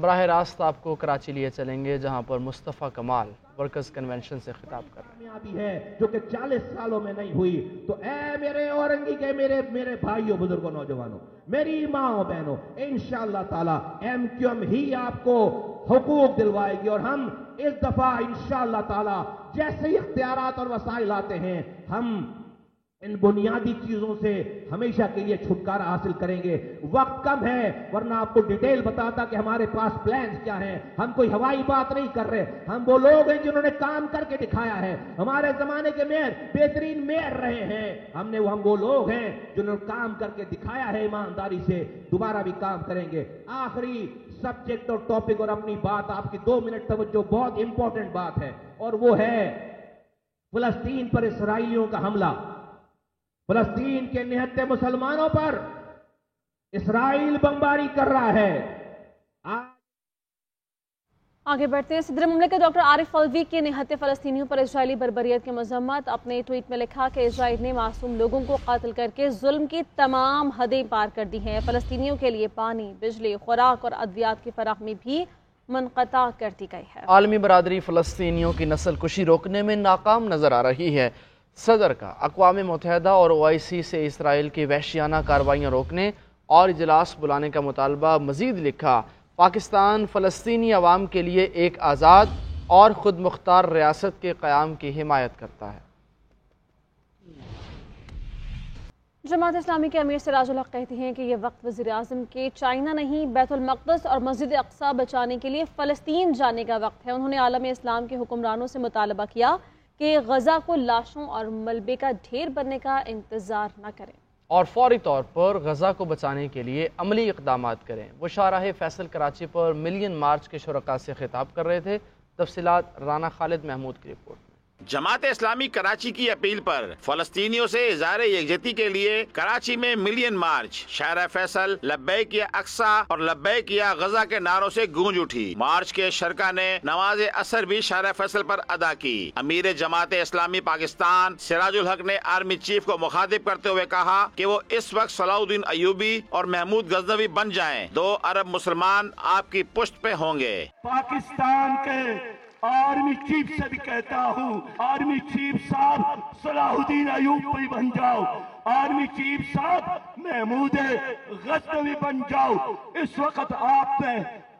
براہ راست آپ کو کراچی لیے چلیں گے جہاں پر مصطفیٰ کمال ورکرز کنونشن سے خطاب کر رہے ہیں۔ کامیابی ہے جو کہ 40 سالوں میں نہیں ہوئی، تو اے میرے اورنگی کے میرے بھائیوں بزرگوں نوجوانوں، میری ماں بہنوں، انشاءاللہ تعالی ایم کیو ایم ہی آپ کو حقوق دلوائے گی، اور ہم اس دفعہ انشاءاللہ تعالی جیسے ہی اختیارات اور وسائل آتے ہیں ہم ان بنیادی چیزوں سے ہمیشہ کے لیے چھٹکارا حاصل کریں گے۔ وقت کم ہے ورنہ آپ کو ڈیٹیل بتاتا کہ ہمارے پاس پلانز کیا ہیں۔ ہم کوئی ہوائی بات نہیں کر رہے، ہم وہ لوگ ہیں جنہوں نے کام کر کے دکھایا ہے۔ ہمارے زمانے کے میئر بہترین میئر رہے ہیں، ہم وہ لوگ ہیں جنہوں نے کام کر کے دکھایا ہے ایمانداری سے، دوبارہ بھی کام کریں گے۔ آخری سبجیکٹ اور ٹاپک اور اپنی بات، آپ کی 2 منٹ توجہ، بہت امپورٹنٹ بات ہے، اور وہ ہے فلسطین پر اسرائیلیوں کا حملہ۔ فلسطین کے نہتے مسلمانوں پر اسرائیل بمباری کر رہا ہے۔ آگے بڑھتے ہیں۔ صدر مملکت ڈاکٹر عارف الوی کے نہتے فلسطینیوں پر اسرائیلی بربریت کی مذمت۔ اپنے ٹویٹ میں لکھا کہ اسرائیل نے معصوم لوگوں کو قتل کر کے ظلم کی تمام حدیں پار کر دی ہیں۔ فلسطینیوں کے لیے پانی، بجلی، خوراک اور ادویات کی فراہمی بھی منقطع کر دی گئی ہے۔ عالمی برادری فلسطینیوں کی نسل کشی روکنے میں ناکام نظر آ رہی ہے۔ صدر کا اقوام متحدہ اور OIC سے اسرائیل کی وحشیانہ کارروائیاں روکنے اور اجلاس بلانے کا مطالبہ۔ مزید لکھا، پاکستان فلسطینی عوام کے لیے ایک آزاد اور خود مختار ریاست کے قیام کی حمایت کرتا ہے۔ جماعت اسلامی کے امیر سراج الحق کہتے ہیں کہ یہ وقت وزیر اعظم کے چائنا نہیں، بیت المقدس اور مسجد اقصی بچانے کے لیے فلسطین جانے کا وقت ہے۔ انہوں نے عالم اسلام کے حکمرانوں سے مطالبہ کیا کہ غزہ کو لاشوں اور ملبے کا ڈھیر بننے کا انتظار نہ کریں اور فوری طور پر غزہ کو بچانے کے لیے عملی اقدامات کریں۔ وہ شاہراہ فیصل کراچی پر ملین مارچ کے شرکاء سے خطاب کر رہے تھے۔ تفصیلات رانا خالد محمود کی رپورٹ میں۔ جماعت اسلامی کراچی کی اپیل پر فلسطینیوں سے اظہار یکجہتی کے لیے کراچی میں ملین مارچ، شاہراہ فیصل لبیک یا اقصی اور لبیک یا غزہ کے نعروں سے گونج اٹھی۔ مارچ کے شرکاء نے نماز عصر بھی شاہراہ فیصل پر ادا کی۔ امیر جماعت اسلامی پاکستان سراج الحق نے آرمی چیف کو مخاطب کرتے ہوئے کہا کہ وہ اس وقت صلاح الدین ایوبی اور محمود غزنوی بن جائیں، 2 ارب مسلمان آپ کی پشت پہ ہوں گے۔ پاکستان کے آرمی چیف سے بھی کہتا ہوں، آرمی چیف صاحب صلاح الدین ایوبی بن جاؤ، آرمی چیف صاحب محمود غزنوی بن جاؤ۔ اس وقت آپ نے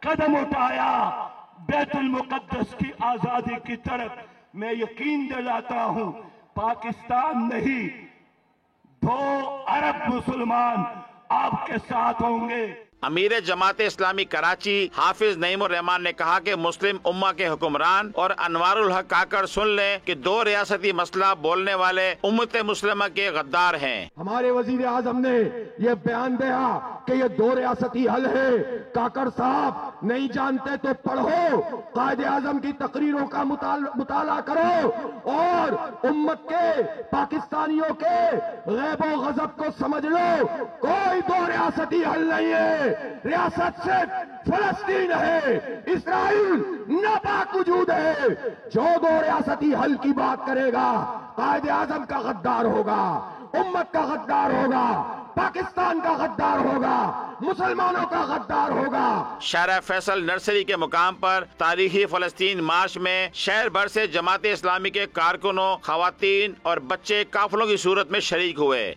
قدم اٹھایا بیت المقدس کی آزادی کی طرف۔ میں یقین دلاتا ہوں پاکستان نہیں، 2 ارب مسلمان آپ کے ساتھ ہوں گے۔ امیر جماعت اسلامی کراچی حافظ نعیم الرحمان نے کہا کہ مسلم امہ کے حکمران اور انوار الحق کاکڑ سن لیں کہ 2 ریاستی مسئلہ بولنے والے امت مسلمہ کے غدار ہیں۔ ہمارے وزیر اعظم نے یہ بیان دیا کہ یہ 2 ریاستی حل ہے۔ کاکڑ صاحب نہیں جانتے تو پڑھو، قائد اعظم کی تقریروں کا مطالعہ کرو اور امت کے پاکستانیوں کے غیب و غضب کو سمجھ لو۔ کوئی 2 ریاستی حل نہیں ہے، ریاست صرف فلسطین ہے، اسرائیل ناپاک وجود ہے۔ جو 2 ریاستی حل کی بات کرے گا قائد اعظم کا غدار ہوگا، امت کا غدار ہوگا، پاکستان کا غدار ہوگا، مسلمانوں کا غدار ہوگا۔ شاہراہ فیصل نرسری کے مقام پر تاریخی فلسطین مارچ میں شہر بھر سے جماعت اسلامی کے کارکنوں، خواتین اور بچے قافلوں کی صورت میں شریک ہوئے۔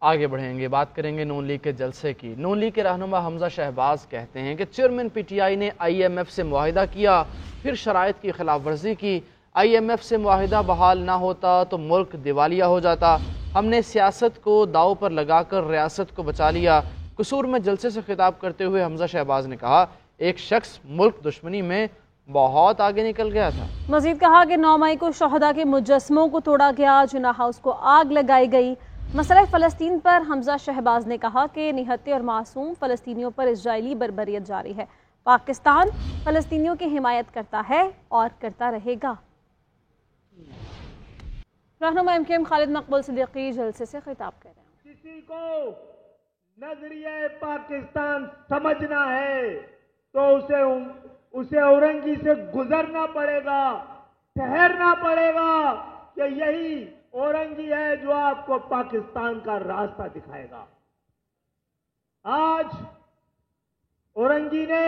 آگے بڑھیں گے، بات کریں گے نون لیگ کے جلسے کی۔ نون لیگ کے رہنما حمزہ شہباز کہتے ہیں کہ چیئرمین PTI نے IMF سے معاہدہ کیا، پھر شرائط کی خلاف ورزی کی۔ IMF سے معاہدہ بحال نہ ہوتا تو ملک دیوالیہ ہو جاتا۔ ہم نے سیاست کو داؤ پر لگا کر ریاست کو بچا لیا۔ قصور میں جلسے سے خطاب کرتے ہوئے حمزہ شہباز نے کہا، ایک شخص ملک دشمنی میں بہت آگے نکل گیا تھا۔ مزید کہا کہ 9 مئی کو شہداء کے مجسموں کو توڑا گیا، جناح ہاؤس کو آگ لگائی گئی۔ مسئلہ فلسطین پر حمزہ شہباز نے کہا کہ نہتے اور معصوم فلسطینیوں پر اسرائیلی بربریت جاری ہے۔ پاکستان فلسطینیوں کی حمایت کرتا ہے اور کرتا رہے گا۔ رہنما MKM خالد مقبول صدیقی جلسے سے خطاب کر رہے ہیں۔ کسی کو نظریہ پاکستان سمجھنا ہے تو اسے اورنگی سے گزرنا پڑے گا، ٹھہرنا پڑے گا کہ یہی اورنگی ہے جو آپ کو پاکستان کا راستہ دکھائے گا۔ آج اورنگی نے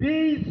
20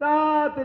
7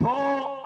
2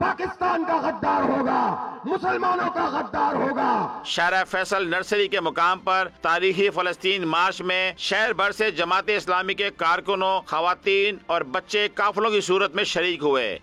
پاکستان کا غدار ہوگا، مسلمانوں کا غدار ہوگا۔ شارع فیصل نرسری کے مقام پر تاریخی فلسطین مارچ میں شہر بھر سے جماعت اسلامی کے کارکنوں، خواتین اور بچے قافلوں کی صورت میں شریک ہوئے۔